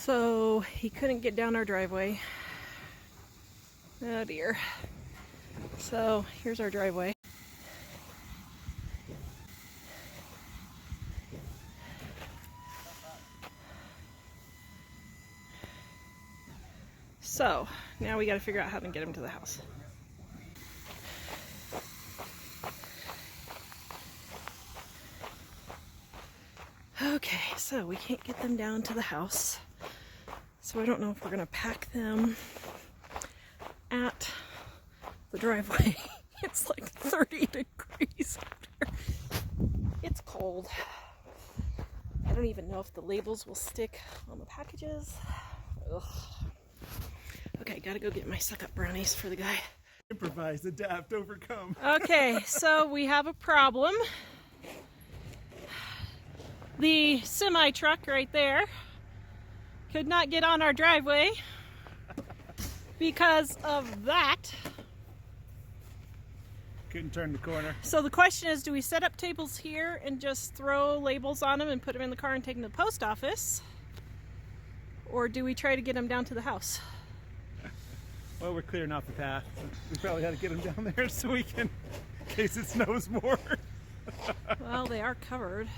So he couldn't get down our driveway. Oh dear. So here's our driveway. So now we got to figure out how to get him to the house. Okay, so we can't get them down to the house. So I don't know if we're gonna pack them at the driveway. It's like 30 degrees out here. It's cold. I don't even know if the labels will stick on the packages. Ugh. Okay, gotta go get my suck-up brownies for the guy. Improvise, adapt, overcome. Okay, so we have a problem. The semi truck right there could not get on our driveway because of that. Couldn't turn the corner. So the question is, do we set up tables here and just throw labels on them and put them in the car and take them to the post office? Or do we try to get them down to the house? Well, we're clearing off the path. We probably had to get them down there so we can, in case it snows more. Well, they are covered.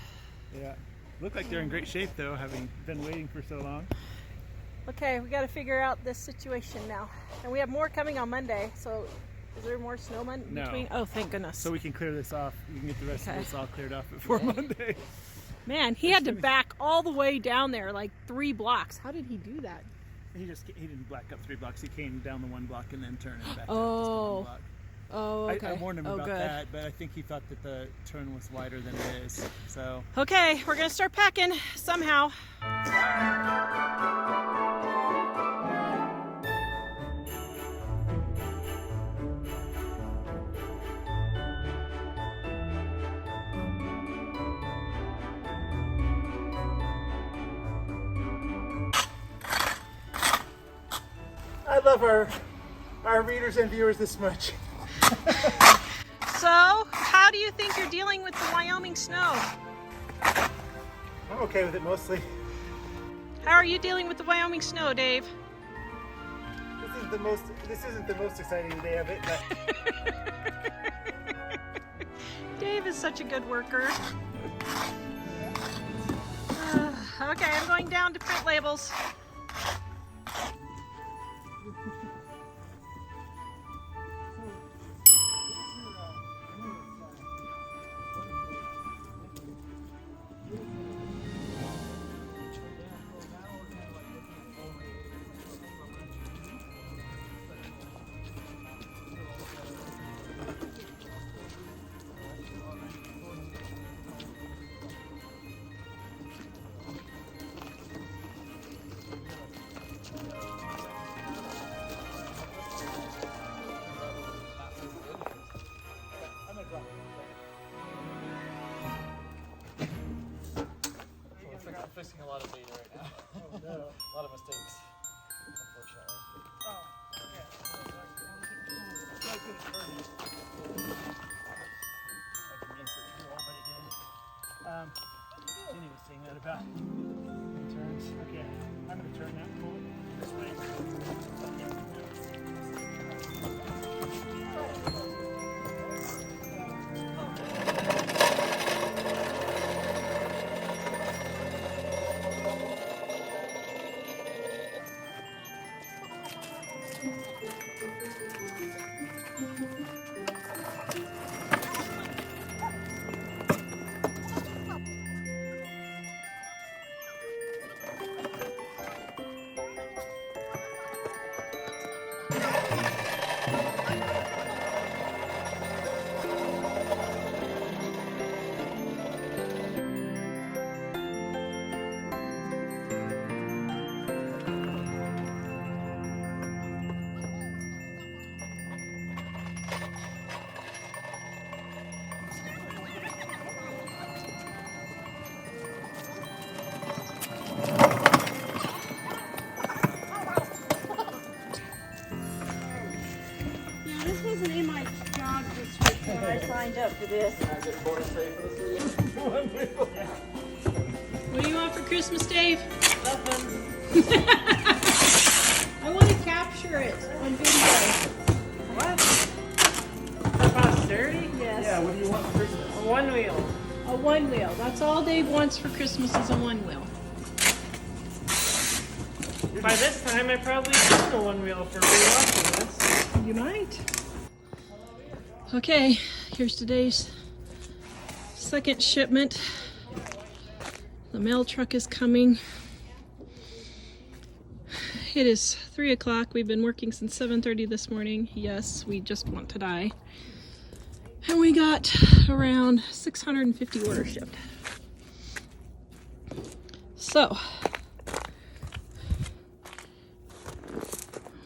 Yeah. Look like they're in great shape though, having been waiting for so long. Okay, we got to figure out this situation now. And we have more coming on Monday, so is there more snow No. between? Oh, thank goodness. So we can clear this off. We can get the rest Okay. of this all cleared off before Monday. Man, he had to back all the way down there, like 3 blocks. How did he do that? He didn't black up 3 blocks. He came down the 1 block and then turned and back Oh. up just the 1 block. Oh, okay. I warned him about good. that, but I think he thought that the turn was wider than it is. So Okay, we're gonna start packing somehow. I love our readers and viewers this much. So, how do you think you're dealing with the Wyoming snow? I'm okay with it mostly. How are you dealing with the Wyoming snow, Dave? This isn't the most exciting day of it, but Dave is such a good worker. Okay, I'm going down to print labels. Fixing a lot of data right now. oh no. A lot of mistakes, unfortunately. Oh, yeah. I couldn't turn it. I can make it more, but it didn't. Jenny was saying that about turns. Okay, I'm going to turn that pull this way. signed up for this. What do you want for Christmas, Dave? Nothing. I want to capture it on video. What? For posterity? Yes. Yeah, what do you want for Christmas? A one wheel. A one wheel. That's all Dave wants for Christmas is a one wheel. By this time, I probably own a one wheel for rewatching this. You might. Okay, here's today's second shipment. The mail truck is coming. It is 3 o'clock. We've been working since 7:30 this morning. Yes, we just want to die. And we got around 650 orders shipped. So,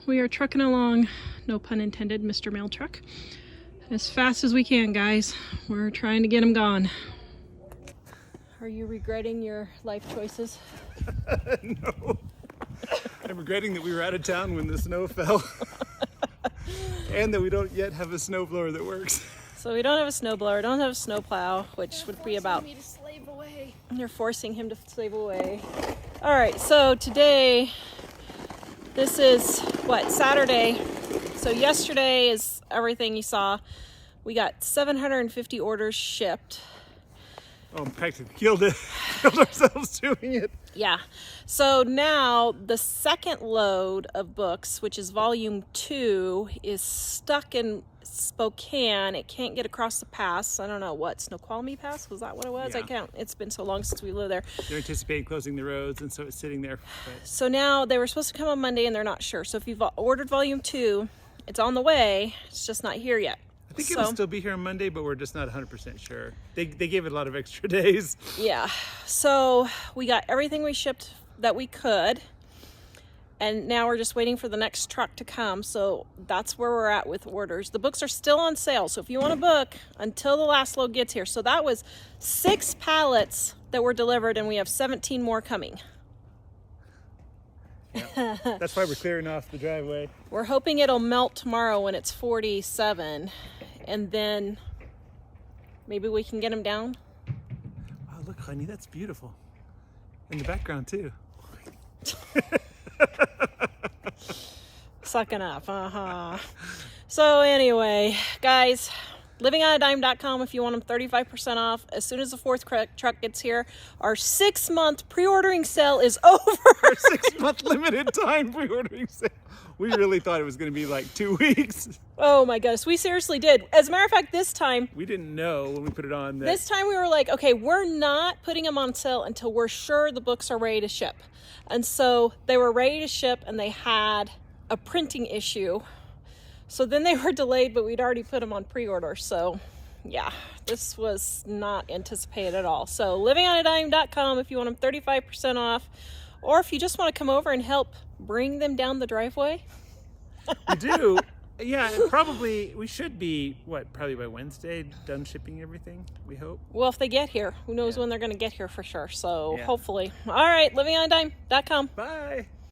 we are trucking along, no pun intended, Mr. Mail Truck, as fast as we can, guys. We're trying to get them gone. Are you regretting your life choices? No. I'm regretting that we were out of town when the snow fell. And that we don't yet have a snowblower that works. So we don't have a snowblower, don't have a snowplow, which would be about... Me to slave away. They're forcing him to slave away. All right, so today, this is, what, Saturday. So yesterday is everything you saw. We got 750 orders shipped. Oh, practically killed ourselves doing it. Yeah. So now the second load of books, which is volume 2, is stuck in Spokane. It can't get across the pass. I don't know what, Snoqualmie Pass? Was that what it was? Yeah. I can't. It's been so long since we lived there. They're anticipating closing the roads, and so it's sitting there. But So now they were supposed to come on Monday and they're not sure. So if you've ordered volume 2, it's on the way. It's just not here yet. I think it'll still be here on Monday, but we're just not 100% sure. They gave it a lot of extra days. Yeah. So we got everything we shipped that we could. And now we're just waiting for the next truck to come. So that's where we're at with orders. The books are still on sale. So if you want to book until the last load gets here. So that was 6 pallets that were delivered and we have 17 more coming. Yeah. That's why we're clearing off the driveway. We're hoping it'll melt tomorrow when it's 47. And then maybe we can get them down. Oh, look, honey, that's beautiful. In the background, too. Sucking up, So anyway, guys, livingonadime.com if you want them 35% off. As soon as the 4th truck gets here, our 6-month pre-ordering sale is over. Our 6-month limited time pre-ordering sale. We really thought it was going to be like 2 weeks. Oh my goodness, we seriously did. As a matter of fact, this time... We didn't know when we put it on that... This time we were like, okay, we're not putting them on sale until we're sure the books are ready to ship. And so they were ready to ship and they had a printing issue. So then they were delayed, but we'd already put them on pre-order. So yeah, this was not anticipated at all. So livingonadime.com if you want them 35% off. Or if you just want to come over and help bring them down the driveway. We do. Yeah, and probably, we should be, probably by Wednesday, done shipping everything, we hope. Well, if they get here, who knows when they're going to get here for sure. So Yeah. hopefully. All right, livingonadime.com. Bye.